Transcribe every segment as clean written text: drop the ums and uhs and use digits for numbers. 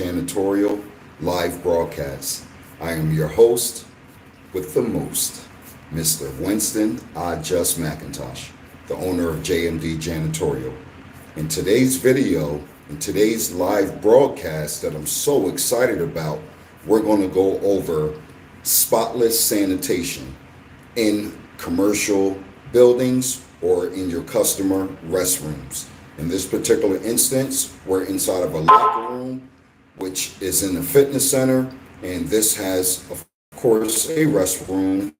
Janitorial live broadcast. I am your host with the most, Mr. Winston I Just McIntosh, the owner of JMD Janitorial. In today's video, in today's live broadcast that I'm so excited about, we're going to go over spotless sanitation in commercial buildings or in your customer restrooms. In this particular instance, we're inside of a locker room, which is in a fitness center, and this has, of course, a restroom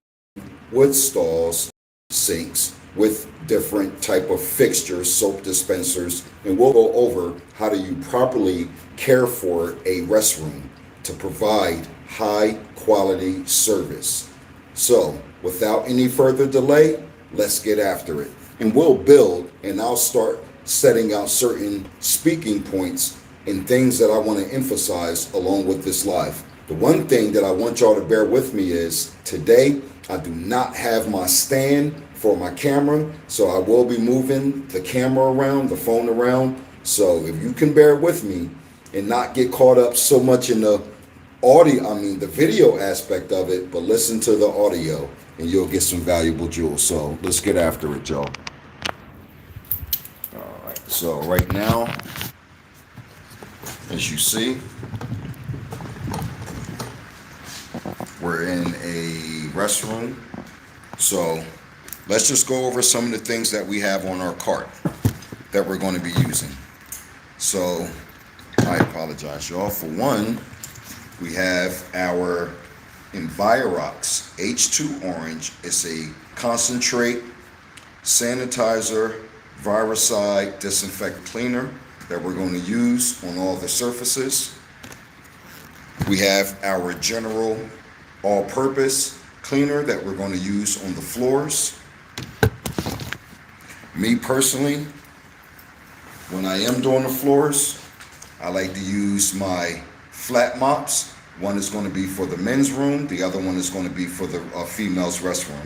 with stalls, sinks, with different type of fixtures, soap dispensers, and we'll go over how do you properly care for a restroom to provide high quality service. So without any further delay, let's get after it. And we'll build, and I'll start setting out certain speaking points and things that I want to emphasize along with this live. The one thing that I want y'all to bear with me is today I do not have my stand for my camera, so I will be moving the camera around, the phone around. So if you can bear with me and not get caught up so much in the the video aspect of it, but listen to the audio and you'll get some valuable jewels. So let's get after it, y'all. All right, so right now, as you see, we're in a restroom. So let's just go over some of the things that we have on our cart that we're going to be using. So I apologize, y'all. For one, we have our Envirox H2 Orange. It's a concentrate sanitizer, virucide, disinfect cleaner that we're going to use on all the surfaces. We have our general all-purpose cleaner that we're going to use on the floors. Me personally, when I am doing the floors, I like to use my flat mops. One is going to be for the men's room. The other one is going to be for the female's restroom.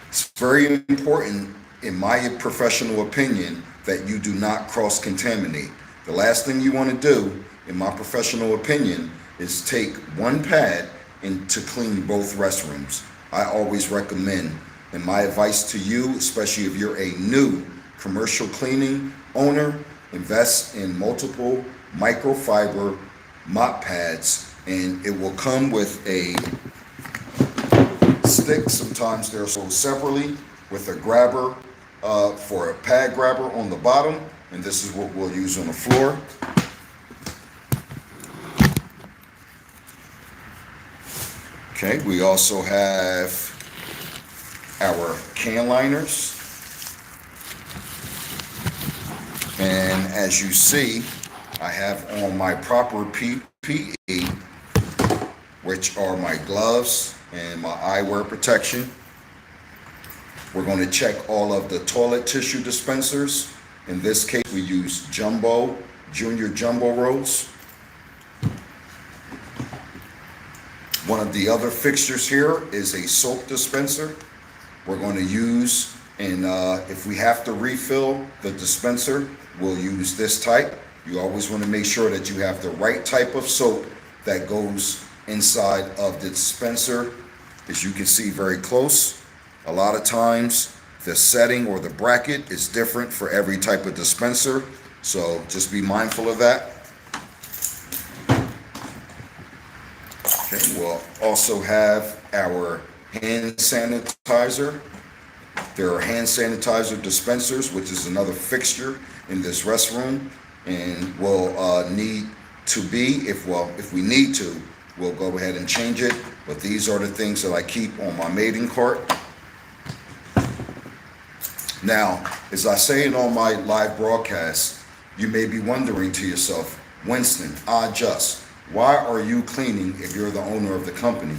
It's very important, in my professional opinion, that you do not cross-contaminate. The last thing you want to do, in my professional opinion, is take one pad and to clean both restrooms. I always recommend, and my advice to you, especially if you're a new commercial cleaning owner, invest in multiple microfiber mop pads, and it will come with a stick. Sometimes they're sold separately with a grabber for a pad grabber on the bottom, and this is what we'll use on the floor. Okay, we also have our can liners, and as you see, I have on my proper PPE, which are my gloves and my eyewear protection. We're going to check all of the toilet tissue dispensers. In this case, we use junior jumbo rolls. One of the other fixtures here is a soap dispenser. We're going to use, and if we have to refill the dispenser, we'll use this type. You always want to make sure that you have the right type of soap that goes inside of the dispenser. As you can see very close, a lot of times the setting or the bracket is different for every type of dispenser. So just be mindful of that. Okay, we'll also have our hand sanitizer. There are hand sanitizer dispensers, which is another fixture in this restroom, and we'll need to be, if we need to, we'll go ahead and change it. But these are the things that I keep on my mating cart. Now, as I say it on my live broadcast, you may be wondering to yourself, Winston, why are you cleaning if you're the owner of the company?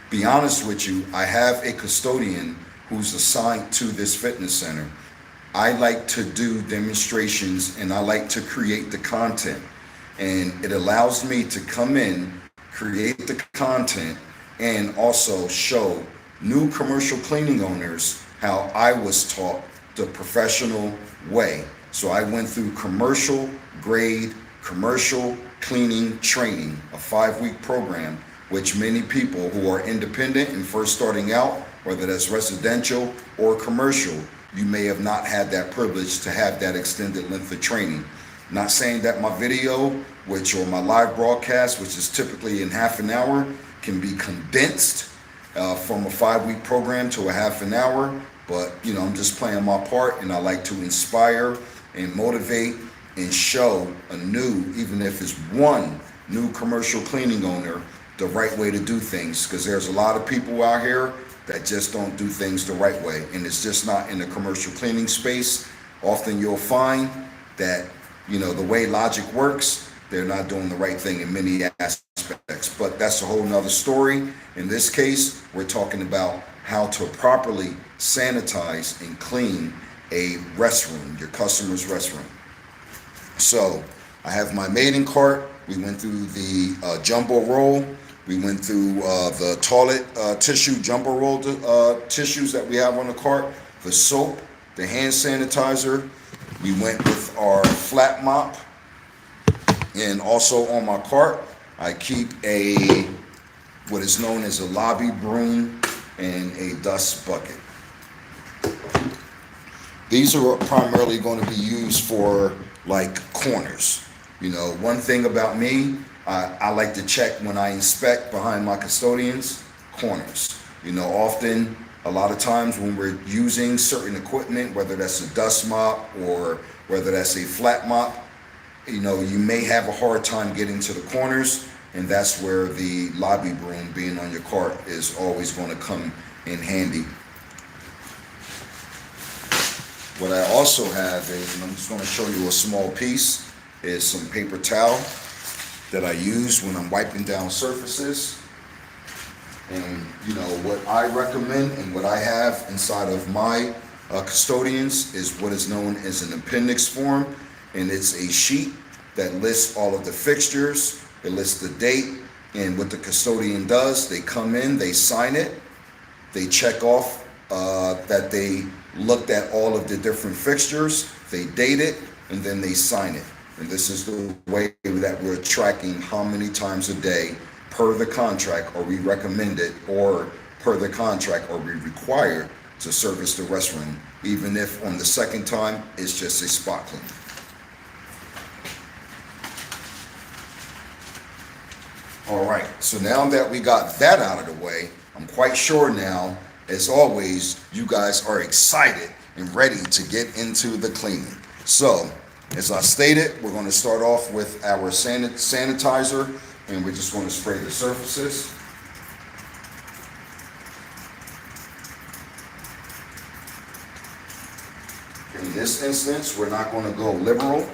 Be honest with you, I have a custodian who's assigned to this fitness center. I like to do demonstrations and I like to create the content. And it allows me to come in, create the content, and also show new commercial cleaning owners how I was taught the professional way. So I went through commercial grade, commercial cleaning training, a 5-week program, which many people who are independent and first starting out, whether that's residential or commercial, you may have not had that privilege to have that extended length of training. Not saying that my video, or my live broadcast, which is typically in half an hour, can be condensed from a 5-week program to a half an hour, but I'm just playing my part, and I like to inspire and motivate and show a new, even if it's one new commercial cleaning owner, the right way to do things, because there's a lot of people out here that just don't do things the right way, and it's just not in the commercial cleaning space. Often you'll find that the way logic works, they're not doing the right thing in many aspects, but that's a whole nother story. In this case, we're talking about how to properly sanitize and clean a restroom, your customer's restroom. So I have my maiden cart. We went through the jumbo roll. We went through the toilet tissue, jumbo roll tissues that we have on the cart, the soap, the hand sanitizer. We went with our flat mop. And also on my cart, I keep what is known as a lobby broom and a dust bucket. These are primarily going to be used for like corners. One thing about me, I like to check when I inspect behind my custodians, corners. Often, a lot of times when we're using certain equipment, whether that's a dust mop or whether that's a flat mop, you may have a hard time getting to the corners, and that's where the lobby broom being on your cart is always going to come in handy. What I also have is, and I'm just going to show you a small piece, is some paper towel that I use when I'm wiping down surfaces. And what I recommend and what I have inside of my custodians is what is known as an appendix form, and it's a sheet that lists all of the fixtures, it lists the date, and what the custodian does, they come in, they sign it, they check off that they looked at all of the different fixtures, they date it, and then they sign it. And this is the way that we're tracking how many times a day per the contract are we recommended, or per the contract are we required to service the restroom, even if on the second time it's just a spot clean. All right, so now that we got that out of the way, I'm quite sure now, as always, you guys are excited and ready to get into the cleaning. So, as I stated, we're going to start off with our sanitizer, and we're just going to spray the surfaces. In this instance, we're not going to go liberal.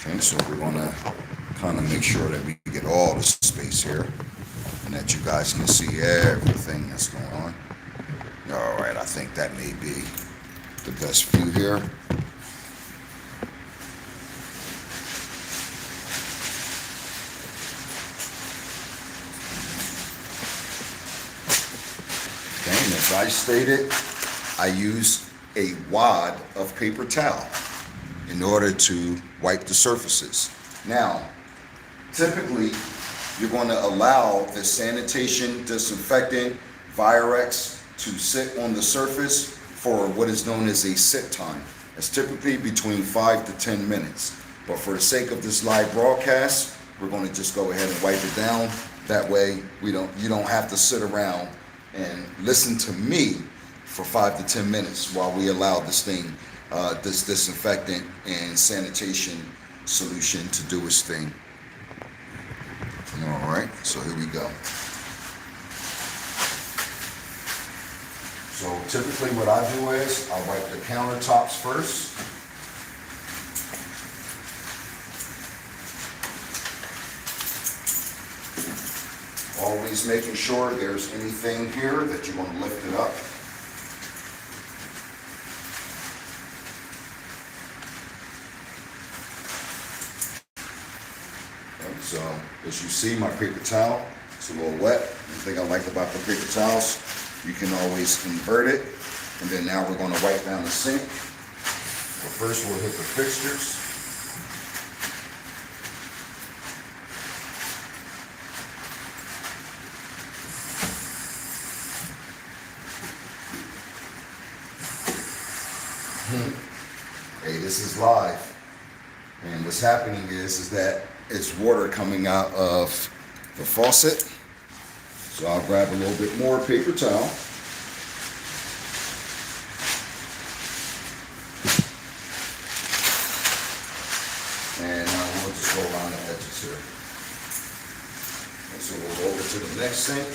Okay, so we're going to kind of make sure that we get all the space here and that you guys can see everything that's going on. All right, I think that may be the best view here. Okay, and as I stated, I use a wad of paper towel in order to wipe the surfaces. Now, typically, you're going to allow the sanitation disinfectant, Virex, to sit on the surface for what is known as a sit time. It's typically between 5 to 10 minutes. But for the sake of this live broadcast, we're going to just go ahead and wipe it down. That way, you don't have to sit around and listen to me for 5 to 10 minutes while we allow this thing, this disinfectant and sanitation solution to do its thing. All right, so here we go. So typically what I do is I wipe the countertops first. Always making sure there's anything here that you want to lift it up. Okay, so as you see, my paper towel, it's a little wet. thing I like about the paper towels, you can always invert it. And then now we're going to wipe down the sink. But first we'll hit the fixtures. Hey, this is live. And what's happening is that it's water coming out of the faucet. So I'll grab a little bit more paper towel. And now we'll just go around the edges here. And so we'll go over to the next sink,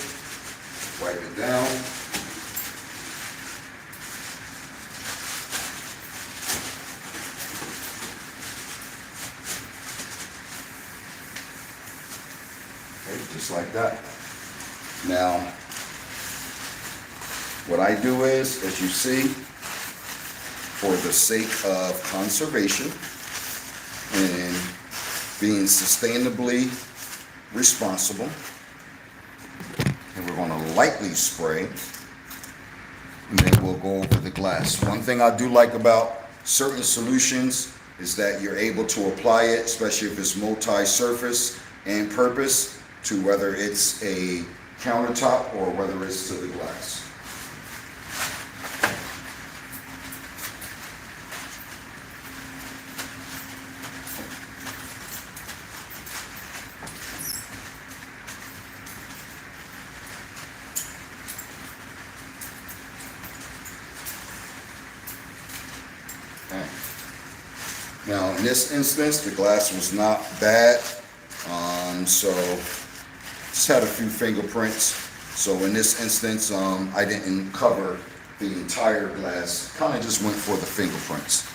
wipe it down. Just like that. Now, what I do is, as you see, for the sake of conservation and being sustainably responsible, and we're going to lightly spray, and then we'll go over the glass. One thing I do like about certain solutions is that you're able to apply it, especially if it's multi-surface and purpose, to whether it's a countertop or whether it's to the glass. Okay. Now, in this instance, the glass was not bad, so just had a few fingerprints. So in this instance, I didn't cover the entire glass, kind of just went for the fingerprints.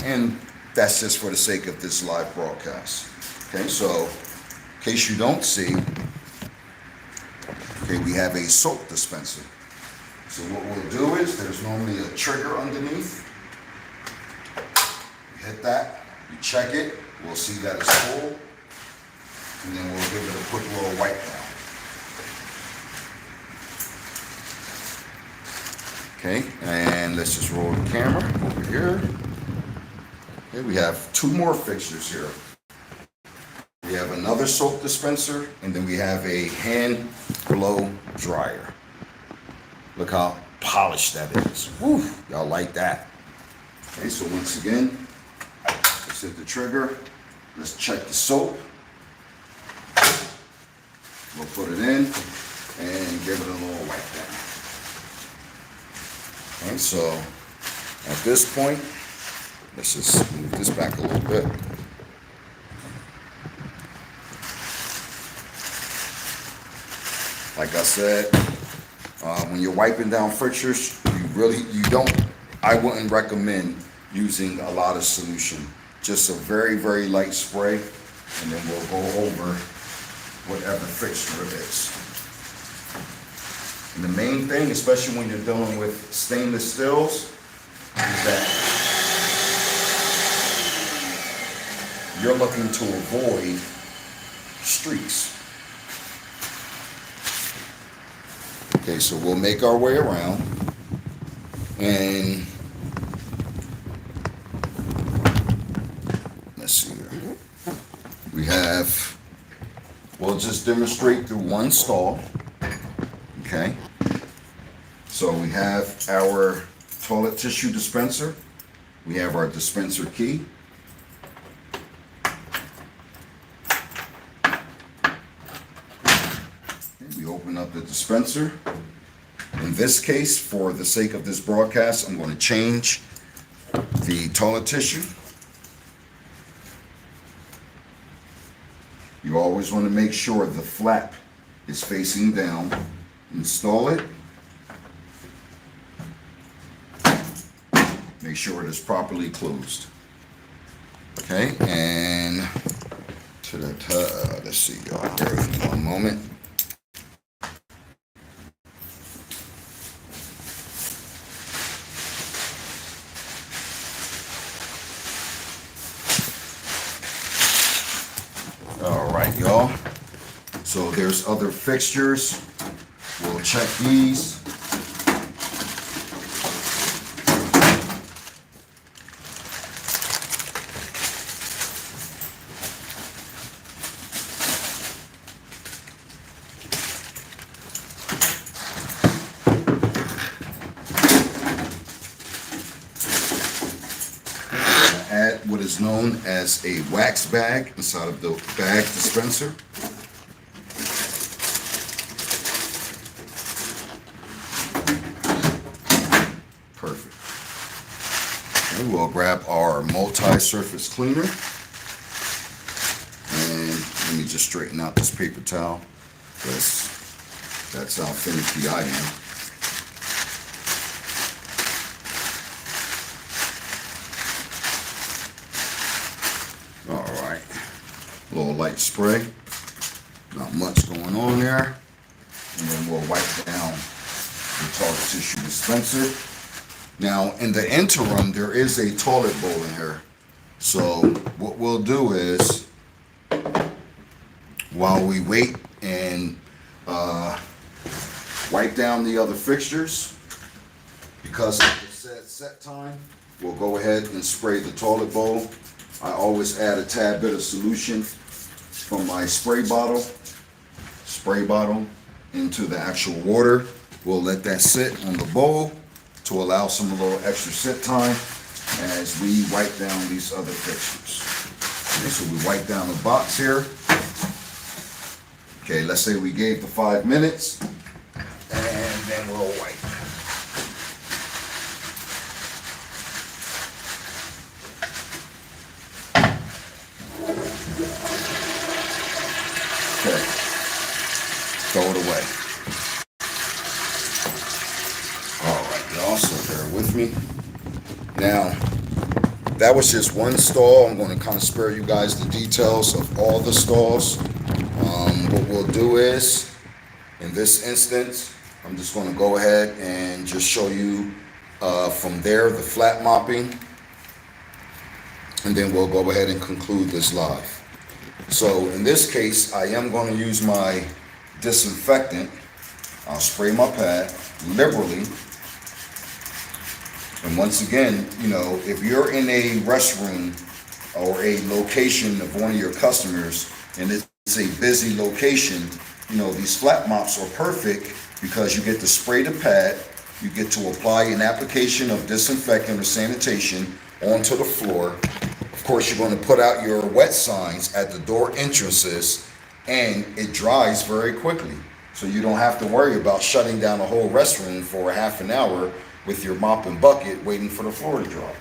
And that's just for the sake of this live broadcast. Okay, so in case you don't see, okay, we have a soap dispenser. So what we'll do is, there's normally a trigger underneath. You hit that, you check it, we'll see that it's full. And then we'll give it a quick little wipe down. Okay, and let's just roll the camera over here. Okay, we have two more fixtures here. We have another soap dispenser, and then we have a hand blow dryer. Look how polished that is. Woo, y'all like that. Okay, so once again, let's hit the trigger. Let's check the soap. We'll put it in and give it a little wipe down. Okay, so at this point, let's just move this back a little bit. Like I said, when you're wiping down fixtures, I wouldn't recommend using a lot of solution. Just a very, very light spray, and then we'll go over whatever fixture it is. And the main thing, especially when you're dealing with stainless steels, is that you're looking to avoid streaks. Okay, so we'll make our way around, and let's see here. We'll just demonstrate through one stall. Okay. So we have our toilet tissue dispenser. We have our dispenser key. Okay, we open up the dispenser. In this case, for the sake of this broadcast, I'm going to change the toilet tissue. You always want to make sure the flap is facing down. Install it. Make sure it is properly closed. Okay, and let's see, y'all. Bear with me one moment. All right, y'all. So there's other fixtures. We'll check these. Add what is known as a wax bag inside of the bag dispenser. Perfect. And we'll grab our multi-surface cleaner. And let me just straighten out this paper towel, because that's how finicky I am. Alright, a little light spray, not much going on there, and then we'll wipe down the toilet tissue dispenser. Now, in the interim, there is a toilet bowl in here, so what we'll do is, while we wait and wipe down the other fixtures, because it's set time, we'll go ahead and spray the toilet bowl. I always add a tad bit of solution from my spray bottle into the actual water. We'll let that sit on the bowl to allow some a little extra sit time as we wipe down these other fixtures. Okay, so we wipe down the box here. Okay, let's say we gave the 5 minutes, and then we'll wipe. Okay, throw it away. All right, y'all, so bear with me. Now, that was just one stall. I'm going to kind of spare you guys the details of all the stalls. What we'll do is, in this instance, I'm just going to go ahead and just show you from there the flat mopping, and then we'll go ahead and conclude this live. So in this case, I am going to use my disinfectant. I'll spray my pad liberally. And once again, you know, if you're in a restroom or a location of one of your customers and it's a busy location, you know, these flat mops are perfect because you get to spray the pad, you get to apply an application of disinfectant or sanitation onto the floor. Of course, you're going to put out your wet signs at the door entrances, and it dries very quickly. So you don't have to worry about shutting down the whole restroom for a half an hour with your mop and bucket waiting for the floor to dry.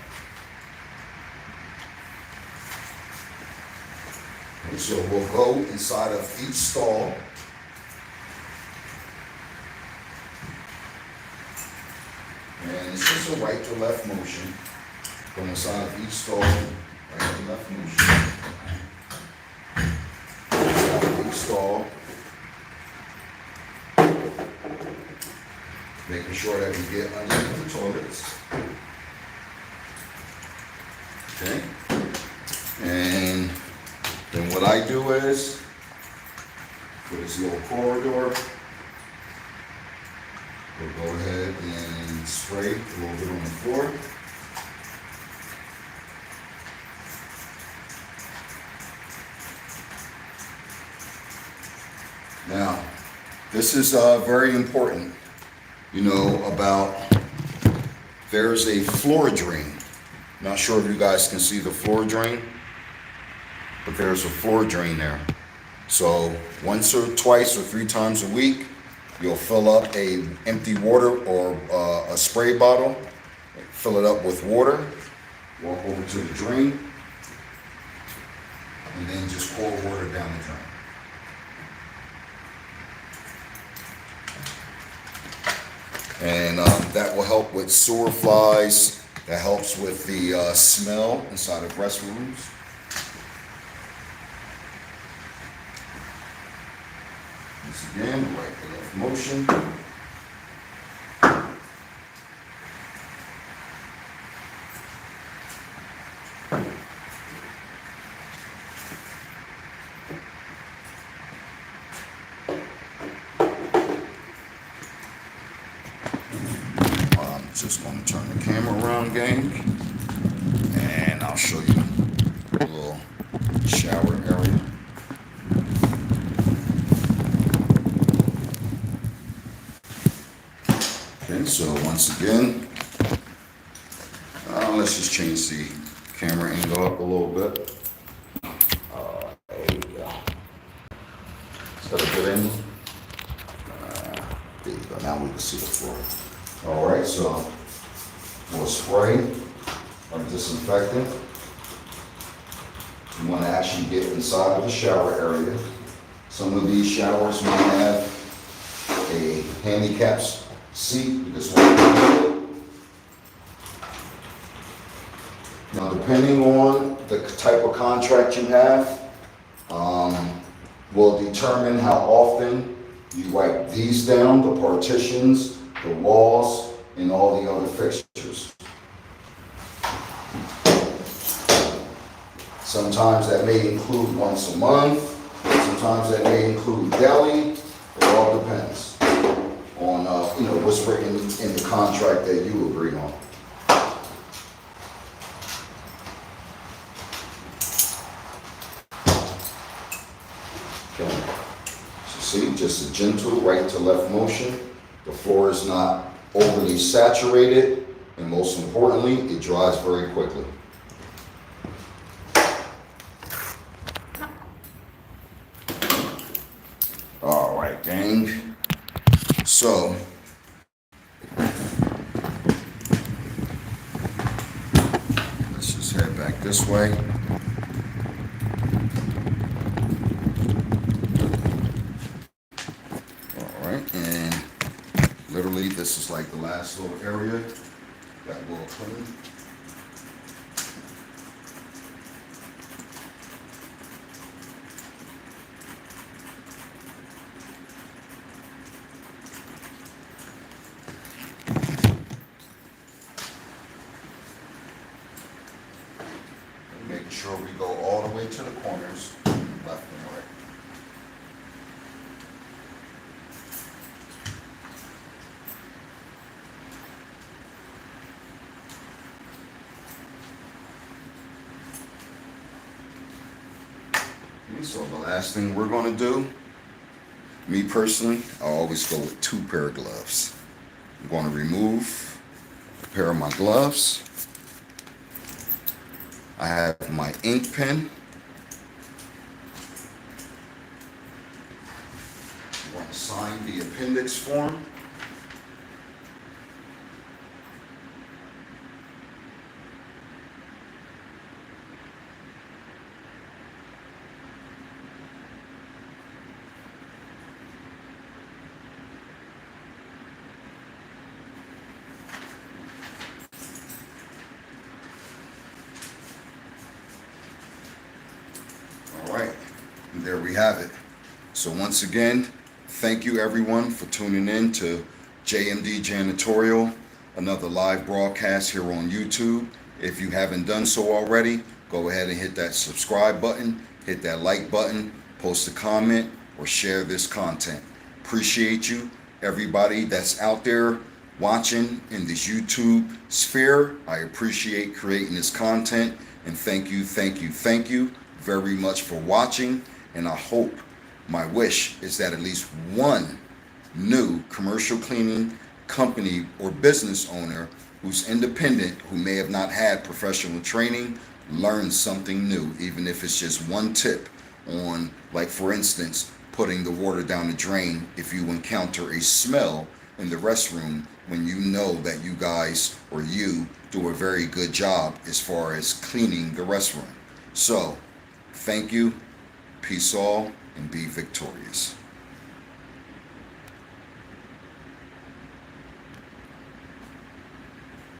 And so we'll go inside of each stall. And it's just a right to left motion. Go inside of each stall, right to left motion. Inside of each stall. Making sure that we get underneath the toilets. Okay. And then what I do is, for this little corridor, we'll go ahead and spray a little bit on the floor. Now, this is very important, you know, about, there's a floor drain. Not sure if you guys can see the floor drain, but there's a floor drain there. So once or twice or 3 times a week, you'll fill up a empty water or a spray bottle, fill it up with water, walk over to the drain, and then just pour water down the drain. And that will help with sewer flies. That helps with the smell inside of restrooms. Once again, right to left motion. Just going to turn the camera around, gang, and I'll show you a little shower area. Okay, so once again, let's just change the camera angle up a little bit. There you go. Is that a good angle? There you go. Now we can see the floor. All right, so we'll spray our disinfectant. You want to actually get inside of the shower area. Some of these showers might have a handicap seat. You just want to now, depending on the type of contract you have, will determine how often you wipe these down, the partitions, the walls, and all the other fixtures. Sometimes that may include once a month, sometimes that may include daily. It all depends on what's written in the contract that you agree on. Okay. So see, just a gentle right to left motion. The floor is not overly saturated, and most importantly, it dries very quickly. All right, gang. So let's just head back this way. All right, and literally this is like the last little area that we'll clean. Making sure we go all the way to the corners, left and right. Okay, so the last thing we're going to do, me personally, I always go with 2 pair of gloves. I'm going to remove a pair of my gloves. I have my ink pen. I'm going to sign the appendix form. All right, and there we have it. So once again, thank you everyone for tuning in to JMD Janitorial, another live broadcast here on YouTube. If you haven't done so already, go ahead and hit that subscribe button, hit that like button, post a comment, or share this content. Appreciate you, everybody that's out there watching in this YouTube sphere. I appreciate creating this content, and thank you very much for watching. And I hope, my wish is that at least one new commercial cleaning company or business owner who's independent, who may have not had professional training, learns something new, even if it's just one tip on, like for instance, putting the water down the drain if you encounter a smell in the restroom, when you know that you guys or you do a very good job as far as cleaning the restroom. So thank you, peace all, and be victorious.